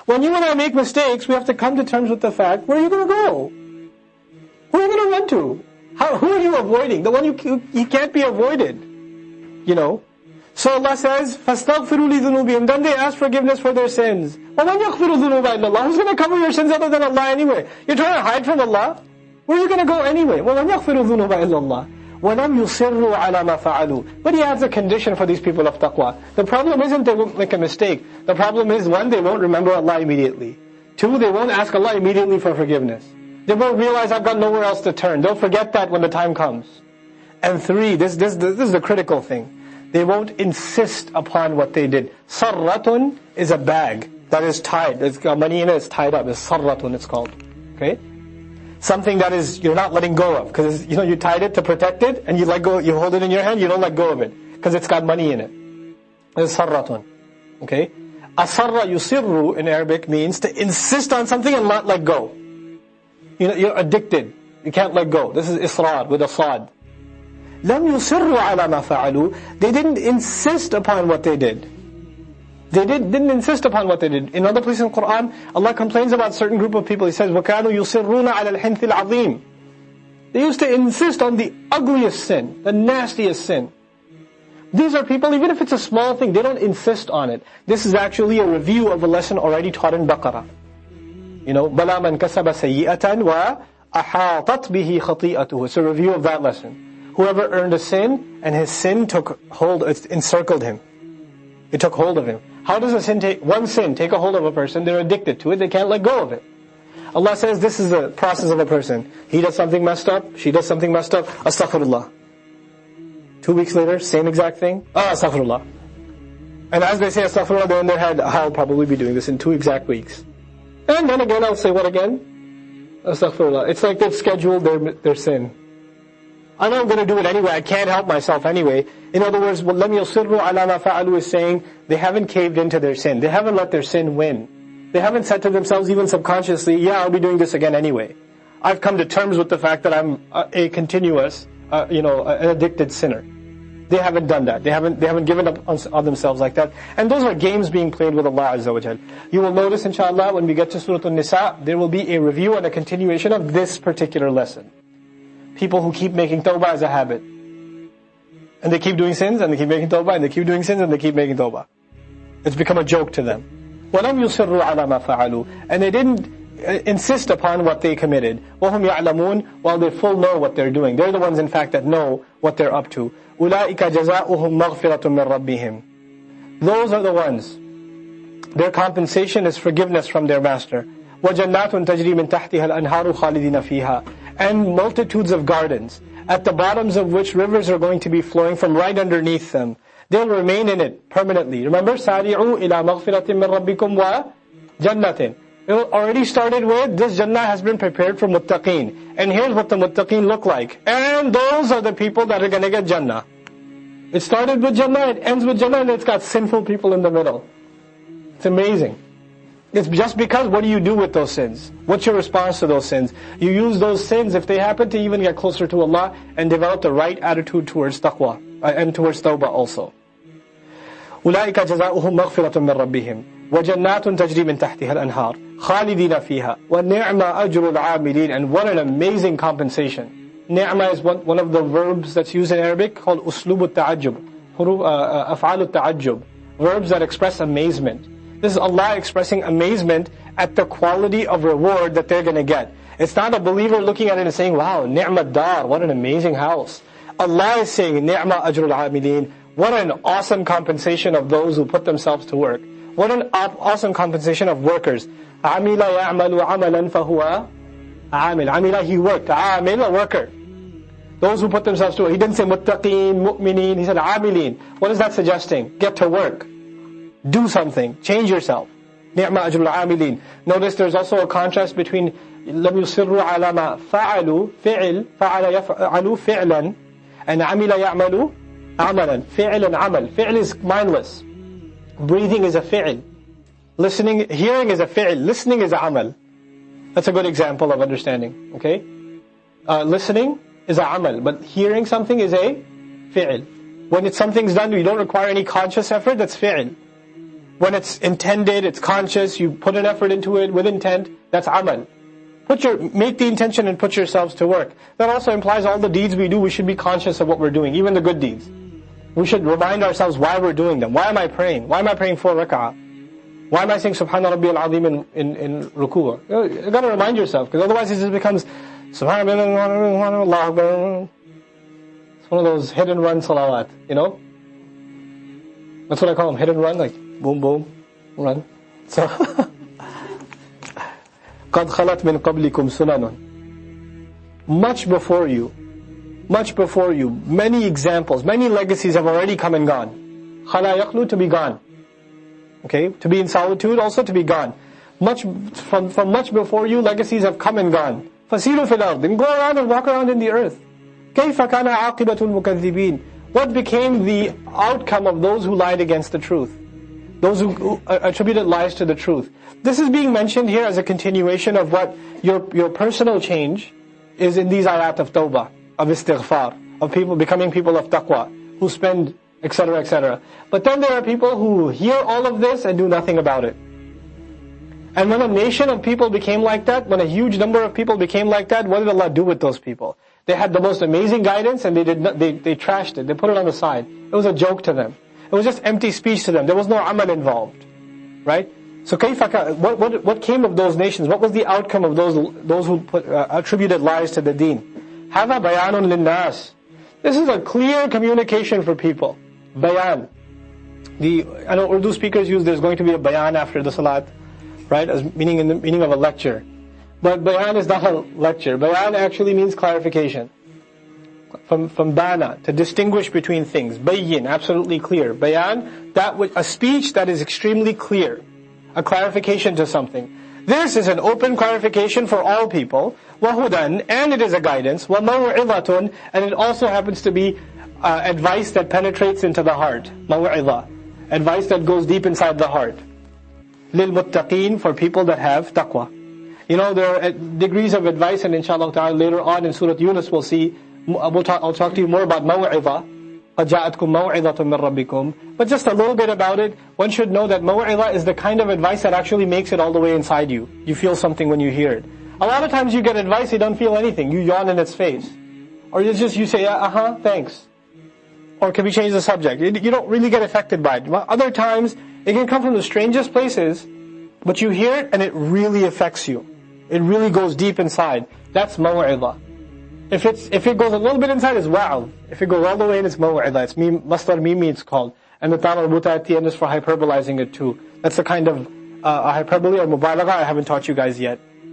When you and I make mistakes, we have to come to terms with the fact, where are you going to go? Who are you going to run to? Who are you avoiding? The one you can't be avoided. You know? So Allah says, فَاسْتَغْفِرُوا لِذُنُوبِهِمْ. Then they ask forgiveness for their sins. وَمَنْ يَغْفِرُ الذُّنُوبَ إِلَّا اللَّهُ. Who's going to cover your sins other than Allah anyway? You're trying to hide from Allah? Where are you going to go anyway? وَمَنْ يَغْفِرُ الذُّنُوبَ إِلَّا اللَّهُ وَلَمْ يُصِرُّوا عَلَى مَا فَعَلُوا. But he adds a condition for these people of taqwa. The problem isn't they won't make a mistake. The problem is, one, they won't remember Allah immediately. Two, they won't ask Allah immediately for forgiveness. They won't realize I've got nowhere else to turn. They'll forget that when the time comes. And three, this is the critical thing. They won't insist upon what they did. Sarratun is a bag that is tied. It's got money in it, it's tied up. It's sarratun, it's called. Okay? Something that is, you're not letting go of. Because, you tied it to protect it, and you let go, you hold it in your hand, you don't let go of it. Because it's got money in it. It's sarratun. Okay? Asarra yusirru in Arabic means to insist on something and not let go. You're addicted. You can't let go. This is israr with a sad. لَمْ يُصِرُّوا عَلَى مَا فَعَلُوا. They didn't insist upon what they did. They didn't insist upon what they did. In other places in the Qur'an, Allah complains about a certain group of people. He says, وَكَانُوا يُصِرُّونَ عَلَى الْحِنْثِ الْعَظِيمِ. They used to insist on the ugliest sin, the nastiest sin. These are people, even if it's a small thing, they don't insist on it. This is actually a review of a lesson already taught in Baqarah. بَلَا مَنْ كَسَبَ سَيِّئَةً وَأَحَاطَتْ بِهِ خَطِيئَتُهُ. It's a review of that lesson. Whoever earned a sin, and his sin took hold, it encircled him. It took hold of him. How does one sin take a hold of a person? They're addicted to it, they can't let go of it. Allah says this is the process of a person. He does something messed up, she does something messed up, astaghfirullah. 2 weeks later, same exact thing, astaghfirullah. And as they say astaghfirullah, they're in their head, I'll probably be doing this in 2 exact weeks. And then again, I'll say what again? Astaghfirullah. It's like they've scheduled their sin. I know I'm going to do it anyway, I can't help myself anyway. In other words, وَلَمْ يُصِرُّوا عَلَى مَا فَعَلُوا is saying, they haven't caved into their sin. They haven't let their sin win. They haven't said to themselves, even subconsciously, I'll be doing this again anyway. I've come to terms with the fact that I'm a continuous, an addicted sinner. They haven't done that. They haven't given up on themselves like that. And those are games being played with Allah Azza wa Jal. You will notice, inshallah, when we get to Surah An-Nisa, there will be a review and a continuation of this particular lesson. People who keep making tawbah as a habit. And they keep doing sins, and they keep making tawbah, and they keep doing sins, and they keep making tawbah. It's become a joke to them. وَلَمْ يُصِرُّوا عَلَى مَا فَعَلُوا. And they didn't insist upon what they committed. وَهُمْ يَعْلَمُونَ. While they full know what they're doing. They're the ones, in fact, that know what they're up to. أُولَٰئِكَ جَزَاؤُهُمْ مَغْفِرَةٌ مِّن رَبِّهِمْ. Those are the ones. Their compensation is forgiveness from their master. وَجَنَّاتٌ تَجْرِي مِن تَحْتِهَا الْأَنْهَارُ خَالِدِينَ فِيهَا. And multitudes of gardens, at the bottoms of which rivers are going to be flowing from right underneath them. They'll remain in it permanently. Remember, سَارِعُوا إِلَى مَغْفِرَةٍ مِّن رَبِّكُمْ وَجَنَّةٍ. It already started with, this Jannah has been prepared for muttaqeen. And here's what the muttaqeen look like. And those are the people that are going to get Jannah. It started with Jannah, it ends with Jannah, and it's got sinful people in the middle. It's amazing. It's just because, what do you do with those sins? What's your response to those sins? You use those sins, if they happen to even get closer to Allah, and develop the right attitude towards taqwa, and towards tawbah also. أُولَٰئِكَ جَزَاؤُهُمْ مَغْفِرَةٌ مِّن رَبِّهِمْ وَجَنَّاتٌ تَجْرِي مِن تَحْتِهَا الْأَنْهَارُ خَالِدِينَ فِيهَا وَنِعْمَ أَجْرُ الْعَامِلِينَ. And what an amazing compensation. Ni'ma is one of the verbs that's used in Arabic called أُسْلُوبُ التَّعَجُّب, أَفْعَالُ التَّعَجُّب, verbs that express amazement. This is Allah expressing amazement at the quality of reward that they're going to get. It's not a believer looking at it and saying, wow, ni'mat dar, what an amazing house. Allah is saying, ni'ma ajrul amilin, what an awesome compensation of those who put themselves to work. What an awesome compensation of workers. Amila ya'malu amalan fahuwa amil. Amila, he worked. Amil, a worker. Those who put themselves to work. He didn't say muttaqeen, mu'mineen, he said amilin. What is that suggesting? Get to work. Do something. Change yourself. Ni'ma ajrul amilin. Notice there's also a contrast between لم يصروا على ما فعلوا فعل يفعلوا فعلا and عمل يعمل عملا. فعل and عمل. فعل is mindless. Breathing is a fi'l. Listening, hearing is a fi'l. Listening is a amal. That's a good example of understanding. Okay? Listening is a amal, but hearing something is a fi'l. When something's done, you don't require any conscious effort, that's fi'l. when it's intended, it's conscious, you put an effort into it with intent, that's amal. Make the intention and put yourselves to work. That also implies all the deeds we do, we should be conscious of what we're doing, even the good deeds. We should remind ourselves why we're doing them. Why am I praying? Why am I praying 4 rak'ah? Why am I saying Subhana Rabbi al-Azim in ruku'? You gotta remind yourself, because otherwise it just becomes Subhana Rabbi. It's one of those hit and run salawat, you know? That's what I call them, hit and run, like boom, boom, run. So, قَدْ خَلَتْ مِنْ قَبْلِكُمْ سُنَنٌ. Much before you, many examples, many legacies have already come and gone. Khala yaqlu, to be gone. Okay, to be in solitude, also to be gone. From much before you, legacies have come and gone. فَسِيرُوا فِي الْأَرْضِ, then go around and walk around in the earth. كَيْفَ كَانَ عَاقِبَةُ الْمُكَذِّبِينَ. What became the outcome of those who lied against the truth? Those who attributed lies to the truth. This is being mentioned here as a continuation of what your personal change is in these ayat of tawbah, of istighfar, of people becoming people of taqwa, who spend, etc., etc. But then there are people who hear all of this and do nothing about it. And when a nation of people became like that, when a huge number of people became like that, what did Allah do with those people? They had the most amazing guidance and they trashed it, they put it on the side. It was a joke to them. It was just empty speech to them. There was no amal involved. Right? So what came of those nations? What was the outcome of those who attributed lies to the deen? Hada bayanun linnas. This is a clear communication for people. Bayan. I know Urdu speakers use there's going to be a bayan after the salat, right? As meaning in the meaning of a lecture. But bayan is not a lecture. Bayan actually means clarification. From bana, to distinguish between things. Bayyin, absolutely clear. Bayan, a speech that is extremely clear. A clarification to something. This is an open clarification for all people. وَهُدًى, and it is a guidance. وَمَوْعِظَةٌ, and it also happens to be advice that penetrates into the heart. مَوْعِظَة, advice that goes deep inside the heart. لِلْمُتَّقِينَ, for people that have taqwa. You know, there are degrees of advice, and inshallah ta'ala later on in Surah Yunus we'll see, I'll talk to you more about maw'idha. قَدْ جَاءَتْكُمْ مَوْعِظَةٌ مِّن رَبِّكُمْ. But just a little bit about it, one should know that maw'idha is the kind of advice that actually makes it all the way inside you. You feel something when you hear it. A lot of times you get advice, you don't feel anything. You yawn in its face. Or you say, thanks. Or can we change the subject? You don't really get affected by it. Other times, it can come from the strangest places, but you hear it and it really affects you. It really goes deep inside. That's maw'idha. If it goes a little bit inside, it's wa'al. If it goes all the way in, it's maw'idha. It's masdar mimi, it's called. And the ta marbuta at the end is for hyperbolizing it too. That's a kind of hyperbole or mubalagha I haven't taught you guys yet.